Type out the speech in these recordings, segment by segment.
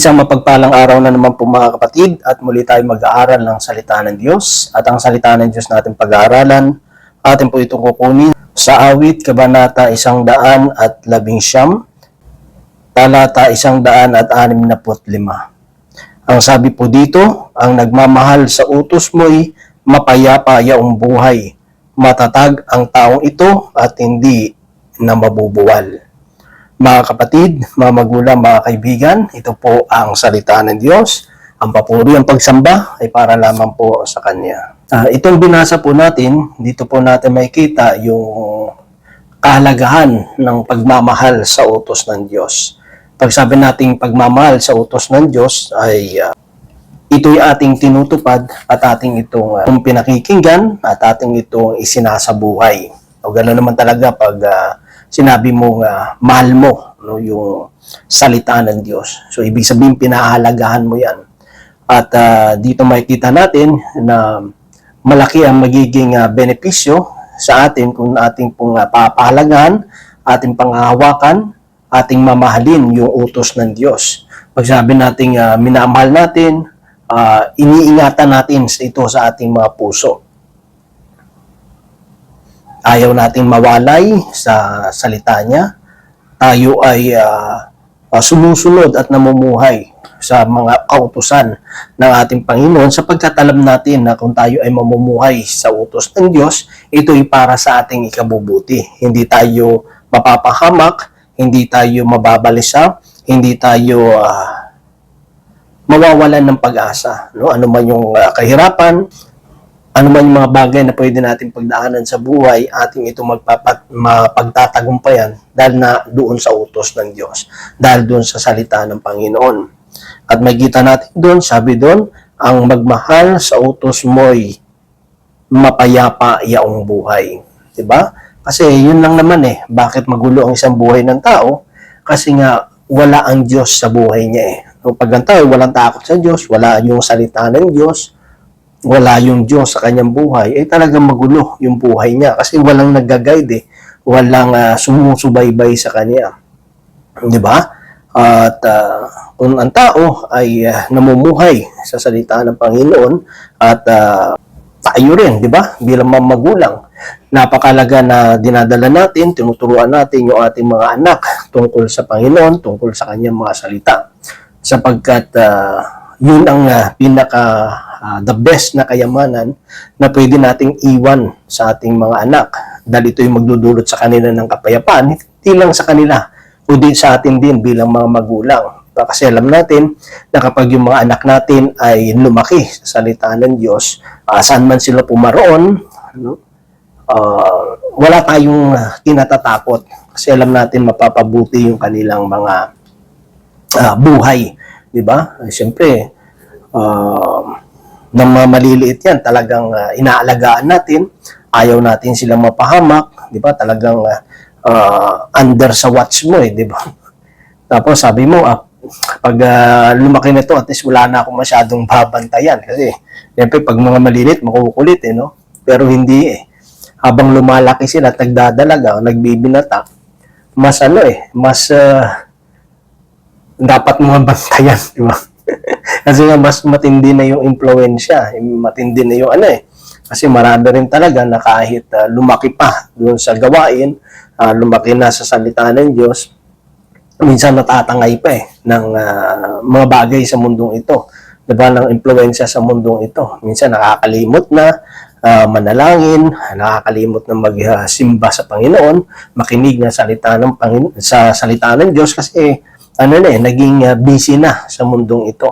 Isang mapagpalang araw na naman po mga kapatid at muli tayo mag-aaral ng salita ng Diyos. At ang salita ng Diyos natin pag-aaralan, atin po itong kukunin sa Awit, Kabanata 119, Talata 165. Ang sabi po dito, ang nagmamahal sa utos mo'y mapayapa yaong buhay. Matatag ang taong ito at hindi na mabubuwal. Mga kapatid, mga magulang, mga kaibigan, ito po ang salita ng Diyos. Ang papuri, ang pagsamba ay para lamang po sa Kanya. Itong binasa po natin, dito po natin makikita yung kahalagahan ng pagmamahal sa utos ng Diyos. Pag sabi nating pagmamahal sa utos ng Diyos ay ito'y ating tinutupad at ating itong pinakikinggan at ating itong isinasabuhay. O gano'n naman talaga pag sinabi mong mahal mo yung salita ng Diyos. So, ibig sabihin, pinahahalagahan mo yan. At dito makikita natin na malaki ang magiging benepisyo sa atin kung ating pong papahalagahan, ating panghahawakan, ating mamahalin yung utos ng Diyos. Pag sabi natin minamahal natin, iniingatan natin ito sa ating mga puso. Ayaw nating mawalay sa salita niya. Tayo ay sumusunod at namumuhay sa mga kautusan ng ating Panginoon sapagkat alam natin na kung tayo ay mamumuhay sa utos ng Diyos, ito ay para sa ating ikabubuti. Hindi tayo mapapahamak, hindi tayo mababalisa, hindi tayo mawawalan ng pag-asa. Ano man yung kahirapan, ano man yung mga bagay na pwede natin pagdaanan sa buhay, ating ito mapagtatagumpayan dahil na doon sa utos ng Diyos, dahil doon sa salita ng Panginoon. At makikita natin doon, sabi doon, ang magmahal sa utos mo'y mapayapa yaong buhay. Diba? Kasi yun lang naman bakit magulo ang isang buhay ng tao? Kasi nga, wala ang Diyos sa buhay niya Pag ang tao, walang takot sa Diyos, wala yung salita ng Diyos, wala yung Diyos sa kanyang buhay, talagang magulo yung buhay niya kasi walang nag-guide walang sumusubaybay sa kanya. Di ba? At kung ang tao ay namumuhay sa salita ng Panginoon at tayo rin, di ba? Bilang mga magulang, napakalaga na dinadala natin, tinuturuan natin yung ating mga anak tungkol sa Panginoon, tungkol sa kanyang mga salita. Sapagkat yun ang the best na kayamanan na pwede nating iwan sa ating mga anak. Dahil ito yung magdudulot sa kanila ng kapayapaan, hindi lang sa kanila, kundi sa atin din bilang mga magulang. Kasi alam natin na kapag yung mga anak natin ay lumaki sa salita ng Diyos, saan man sila pumaroon, wala tayong kinatatakot. Kasi alam natin mapapabuti yung kanilang mga buhay. Diba? Siyempre, nang maliliit yan, talagang inaalagaan natin, ayaw natin silang mapahamak, di ba? Talagang under sa watch mo di ba? Tapos sabi mo, pag lumaki na to, at least wala na akong masyadong babantayan. Kasi, siyempre, pag mga maliliit, makukulit, no? Pero hindi, habang lumalaki sila at nagdadalaga, nagbibinata, mas mas dapat mga bantayan, di ba? Kasi nga mas matindi na yung impluwensya, matindi na yung kasi marami rin talaga na kahit lumaki pa doon sa gawain, lumaki na sa salita ng Diyos, minsan natatangay pa ng mga bagay sa mundong ito. Diba, ng impluwensya sa mundong ito. Minsan nakakalimot na manalangin, nakakalimot na magsimba sa Panginoon, makinig na salita ng Panginoon, sa salita ng Diyos kasi naging busy na sa mundong ito.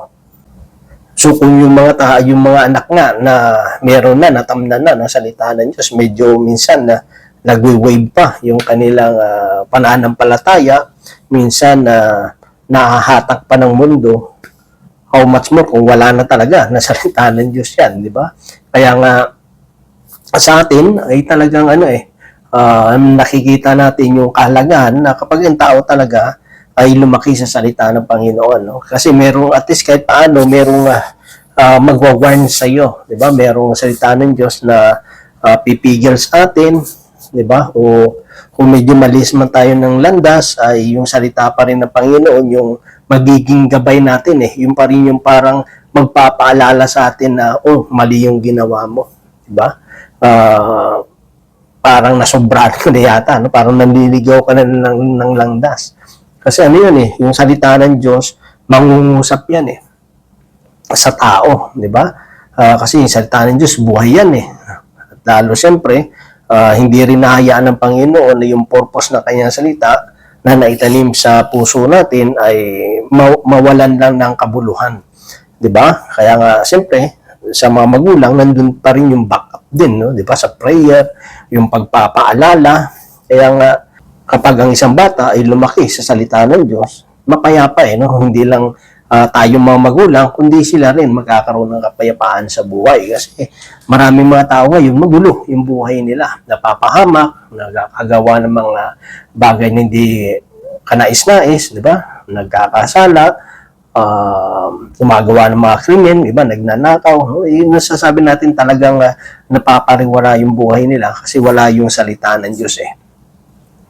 So kung yung mga anak nga na meron na, natamnan na ng salita ng Diyos, medyo minsan na nagwe-wave pa yung kanilang pananampalataya, minsan nahahatak pa ng mundo, how much more kung wala na talaga na salita ng Diyos yan, di ba? Kaya nga sa atin ay talagang nakikita natin yung kahalagahan na kapag ang tao talaga ay lumaki sa salita ng Panginoon. Kasi merong, at least kahit paano, merong magwa-warn sa iyo. Diba? Merong salita ng Diyos na pipigil sa atin. Diba? O kung medyo malis man tayo ng landas, ay yung salita pa rin ng Panginoon, yung magiging gabay natin eh. Yung pa rin yung parang magpapaalala sa atin na, oh, mali yung ginawa mo. Diba? Parang nasobrahan ko na yata, no? Parang nanliligaw ka na ng langdas. Kasi ano yun eh, yung salita ng Diyos, mangungusap yan eh, sa tao, di ba? Kasi yung salita ng Diyos, buhay yan eh. At lalo siyempre, hindi rin nahayaan ng Panginoon na yung purpose ng kanyang salita na naitanim sa puso natin ay mawalan lang ng kabuluhan. Di ba? Kaya nga, siyempre, sa mga magulang, nandun pa rin yung backup din, no? Di ba? Sa prayer, yung pagpapaalala. Kaya nga, kapag ang isang bata ay lumaki sa salita ng Diyos, mapayapa eh, no? Hindi lang tayong mga magulang, kundi sila rin magkakaroon ng kapayapaan sa buhay. Kasi maraming mga tao ngayon, magulo yung buhay nila. Napapahamak, nagkakagawa ng mga bagay na hindi kanais-nais, di ba? Nagkakasala, gumagawa ng mga krimen, iba nagnanakaw. No? Yung nasasabi natin talagang napapariwara yung buhay nila kasi wala yung salita ng Diyos eh.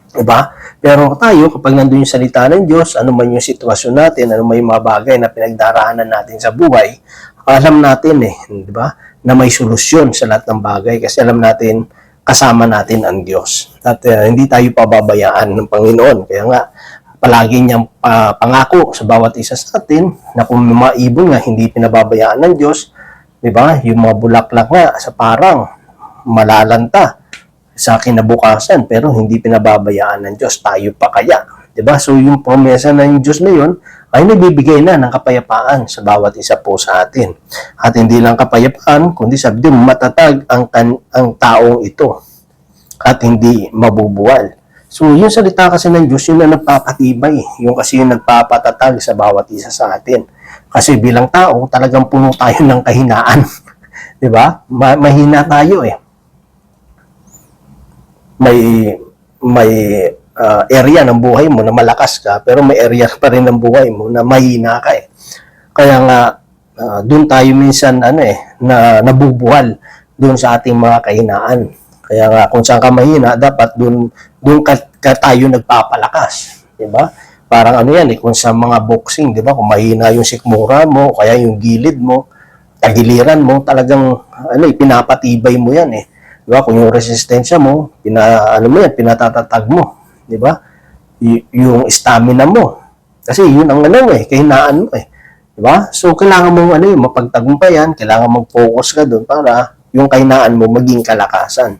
Diba? Pero tayo, kapag nandun yung salita ng Diyos, ano man yung sitwasyon natin, ano man yung mga bagay na pinagdaraanan natin sa buhay, alam natin eh, di ba? Na may solusyon sa lahat ng bagay kasi alam natin, kasama natin ang Diyos. At hindi tayo pababayaan ng Panginoon. Kaya nga, palagi niyang pangako sa bawat isa sa atin na kung may maibon nga hindi pinababayaan ng Diyos, di ba? Yung mga bulaklak nga sa parang malalanta sa kinabukasan pero hindi pinababayaan ng Diyos, tayo pa kaya, di ba? So yung promesa ng Diyos na yun ay nabibigay na ng kapayapaan sa bawat isa po sa atin. At hindi lang kapayapaan, kundi sabi din matatag ang taong ito at hindi mabubuwal. So, yung salita kasi ng Diyos, yun na nagpapatibay. Yung kasi yung nagpapatatag sa bawat isa sa atin. Kasi bilang tao, talagang puno tayo ng kahinaan. Diba? Mahina tayo eh. May area ng buhay mo na malakas ka, pero may area pa rin ng buhay mo na mahina ka eh. Kaya nga, doon tayo minsan na nabubuhal doon sa ating mga kahinaan. Kaya nga, kung saan ka mahina, dapat doon ka tayo nagpapalakas. Diba? Parang ano yan, kung sa mga boxing, diba? Kung mahina yung sikmura mo, kaya yung gilid mo, tagiliran mo, talagang pinapatibay mo yan eh. Diba? Kung yung resistensya mo, pinatatatag mo. Diba? Yung stamina mo. Kasi yun ang kahinaan mo eh. Diba? So, kailangan mong mapagtagumpayan, kailangan mag-focus ka doon para yung kahinaan mo maging kalakasan.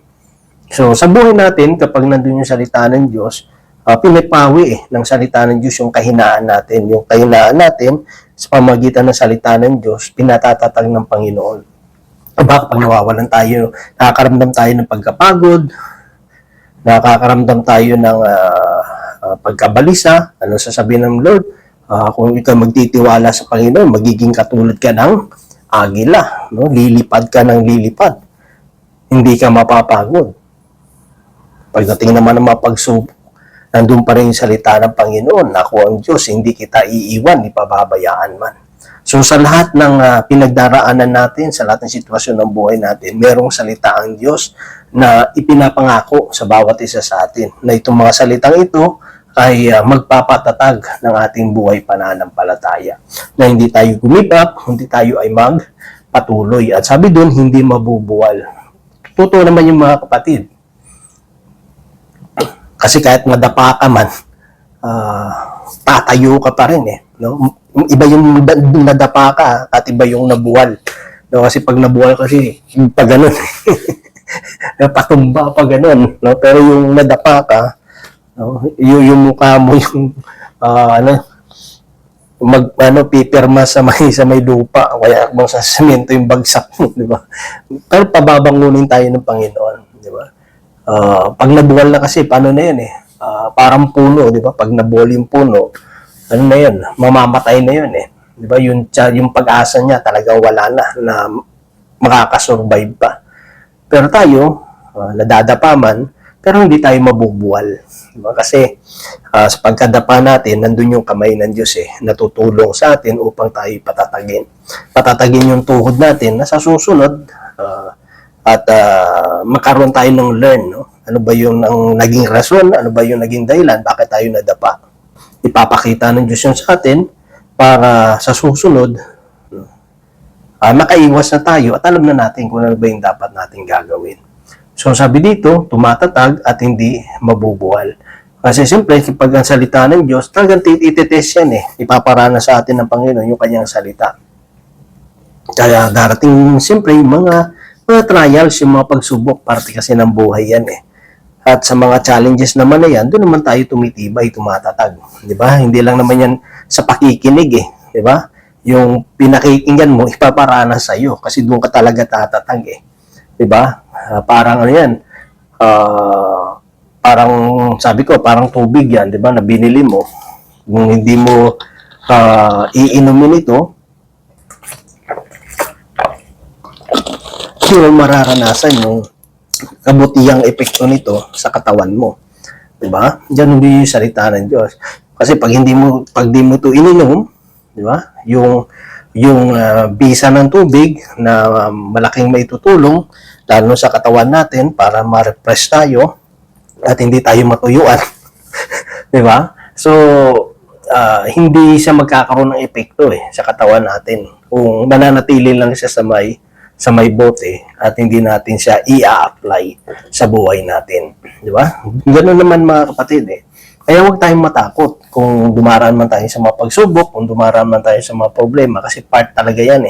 So, sa buhay natin, kapag nandun yung salita ng Diyos, pinapawi ng salita ng Diyos yung kahinaan natin. Yung kahinaan natin, sa pamagitan ng salita ng Diyos, pinatatatag ng Panginoon. Kapag nawawalan tayo, nakakaramdam tayo ng pagkapagod, nakakaramdam tayo ng pagkabalisa, ano sasabihin ng Lord? Kung ikaw magtitiwala sa Panginoon, magiging katulad ka ng agila. No? Lilipad ka ng lilipad. Hindi ka mapapagod. Pagdating naman ng mga pagsubok, nandun pa rin yung salita ng Panginoon. Ako ang Diyos, hindi kita iiwan, ipababayaan man. So sa lahat ng pinagdaraanan natin, sa lahat ng sitwasyon ng buhay natin, merong salita ang Diyos na ipinapangako sa bawat isa sa atin. Na itong mga salitang ito ay magpapatatag ng ating buhay pananampalataya. Na hindi tayo gumibap, hindi tayo ay magpatuloy. At sabi doon, hindi mabubuwal. Totoo naman yung mga kapatid. Kasi kahit madapa ka man, tatayo ka pa rin eh. No? Iba yung nadapa ka at iba yung nabuwal. No? Kasi pag nabuwal kasi, pag ganun, patumba pa ganun. No? Pero yung nadapa ka, no? yung mukha mo yung pipirma sa may lupa, kaya kung sa semento yung bagsak mo, di ba? Pero pababangunin tayo ng Panginoon, di ba? Pag nabuwal na kasi, paano na yan eh? Parang puno, di ba? Pag nabuwal yung puno, ano na yun? Mamamatay na yun eh. Di ba? Yung pag-asa niya talagang wala na makakasurvive pa. Pero tayo, nadadapa man, pero hindi tayo mabubuwal. Di ba? Kasi sa pagkadapa natin, nandun yung kamay ng Diyos eh, natutulong sa atin upang tayo patatagin. Patatagin yung tuhod natin na sa susunod, at makaroon tayo ng learn, no? Ano ba yung naging rason, ano ba yung naging dahilan, bakit tayo nadapa. Ipapakita ng Diyos yun sa atin para sa susunod, makaiwas na tayo at alam na natin kung ano ba yung dapat natin gagawin. So sabi dito, tumatatag at hindi mabubuwal. Kasi siyempre, pag ang salita ng Diyos, talagang itetest yan Ipaparana sa atin ng Panginoon yung kanyang salita. Kaya darating siyempre yung mga trials, yung mga pagsubok, parte kasi ng buhay yan At sa mga challenges naman na yan, doon naman tayo tumitibay, tumatatag. Di ba? Hindi lang naman yan sa pakikinig Di ba? Yung pinakikinggan mo, ipaparana sa iyo kasi doon ka talaga tatatag Di ba? Parang ano yan, parang sabi ko, parang tubig yan, di ba, na binili mo. Kung hindi mo iinumin ito, yung mararanasan yung kabutihang epekto nito sa katawan mo. Di ba? Diyan yung salita ng Diyos. Kasi pag di mo ito ininom, di ba? Yung bisa ng tubig na malaking maitutulong lalo sa katawan natin para ma-refresh tayo at hindi tayo matuyuan. Di ba? So, hindi siya magkakaroon ng epekto sa katawan natin kung mananatili lang siya sa may bote at hindi natin siya i-apply sa buhay natin. Di ba? Ganun naman mga kapatid Kaya huwag tayong matakot kung dumaraan man tayo sa mga pagsubok, kung dumaraan man tayo sa mga problema, kasi part talaga yan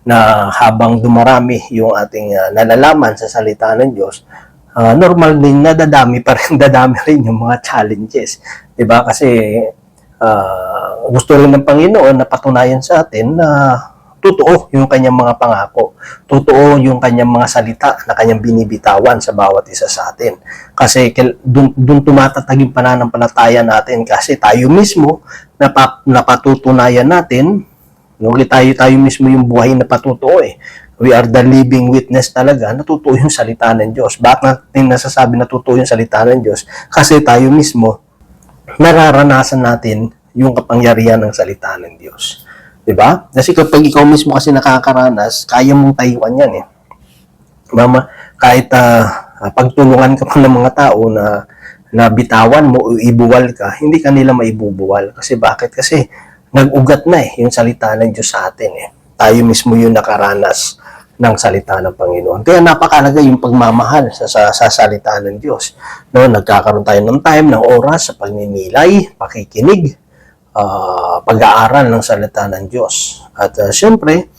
na habang dumarami yung ating nalalaman sa salita ng Diyos, normal din na dadami rin yung mga challenges. Diba? Kasi gusto rin ng Panginoon na patunayan sa atin na totoo yung kanyang mga pangako. Totoo yung kanyang mga salita na kanyang binibitawan sa bawat isa sa atin. Kasi doon tumatatag yung pananampalataya natin kasi tayo mismo napatutunayan natin, tayo mismo yung buhay na patutuo We are the living witness talaga na totoo yung salita ng Diyos. Bakit natin nasasabi na totoo yung salita ng Diyos? Kasi tayo mismo nararanasan natin yung kapangyarihan ng salita ng Diyos. Diba? Kasi kapag ikaw mismo kasi nakakaranas, kaya mong tayuan yan kahit pagtulungan ka pa ng mga tao na bitawan mo o ibuwal ka, hindi ka nila maibubuwal. Kasi bakit? Kasi nag-ugat na yung salita ng Diyos sa atin Tayo mismo yung nakaranas ng salita ng Panginoon. Kaya napakalaga yung pagmamahal sa salita ng Diyos. Nagkakaroon tayo ng time, ng oras sa pagninilay, pakikinig, pag-aaral ng salita ng Diyos. At syempre,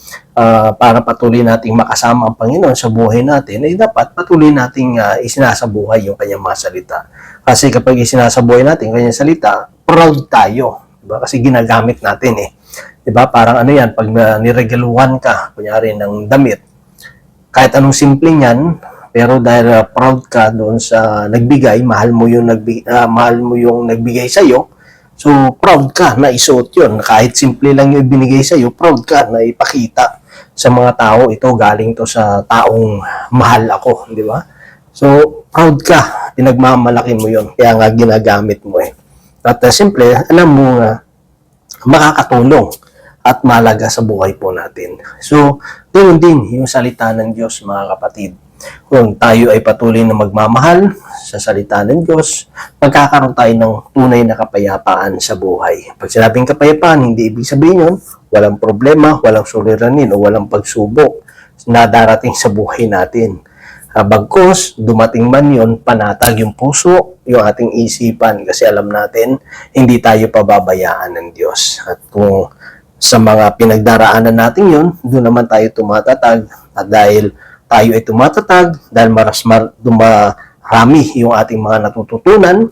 para patuloy nating makasama ang Panginoon sa buhay natin, ay dapat patuloy nating isinasabuhay yung kanyang mga salita. Kasi kapag isinasabuhay natin yung kanyang salita, proud tayo. Diba? Kasi ginagamit natin Diba? Parang ano yan, pag niregaluhan ka, kunyari ng damit, kahit anong simpleng yan, pero dahil proud ka doon sa nagbigay, mahal mo yung nagbigay sa'yo, so, proud ka na isuot yun. Kahit simple lang yung binigay sa'yo, proud ka na ipakita sa mga tao, ito galing to sa taong mahal ako, di ba? So, proud ka, pinagmamalaki mo yun, kaya nga ginagamit mo At simple, alam mo makakatulong at malaga sa buhay po natin. So, ganoon din yung salita ng Diyos, mga kapatid. Kung tayo ay patuloy na magmamahal sa salita ng Diyos, magkakaroon tayo ng tunay na kapayapaan sa buhay. Pag sinabing kapayapaan, hindi ibig sabihin yun, walang problema, walang suliranin o walang pagsubok na darating sa buhay natin. Bagkus, dumating man yun, panatag yung puso, yung ating isipan kasi alam natin, hindi tayo pababayaan ng Diyos. At kung sa mga pinagdaraanan natin yun, doon naman tayo tumatatag at dahil tayo ay tumatatag dahil dumarami yung ating mga natututunan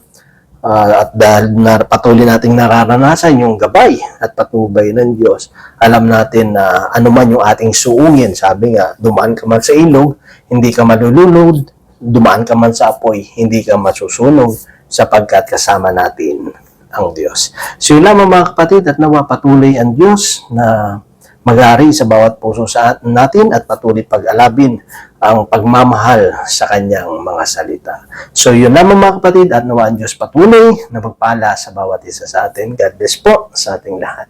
at dahil patuloy nating nararanasan yung gabay at patnubay ng Diyos, alam natin na anuman yung ating suungin, sabi nga, dumaan ka man sa ilog, hindi ka malulunod, dumaan ka man sa apoy, hindi ka masusunog sapagkat kasama natin ang Diyos. So yun lamang mga kapatid at nawa patuloy ang Diyos na mag-ari sa bawat puso sa natin at patuloy pag-alabin ang pagmamahal sa kanyang mga salita. So yun lamang mga kapatid at nawa ang Diyos patuloy na magpala sa bawat isa sa atin. God bless po sa ating lahat.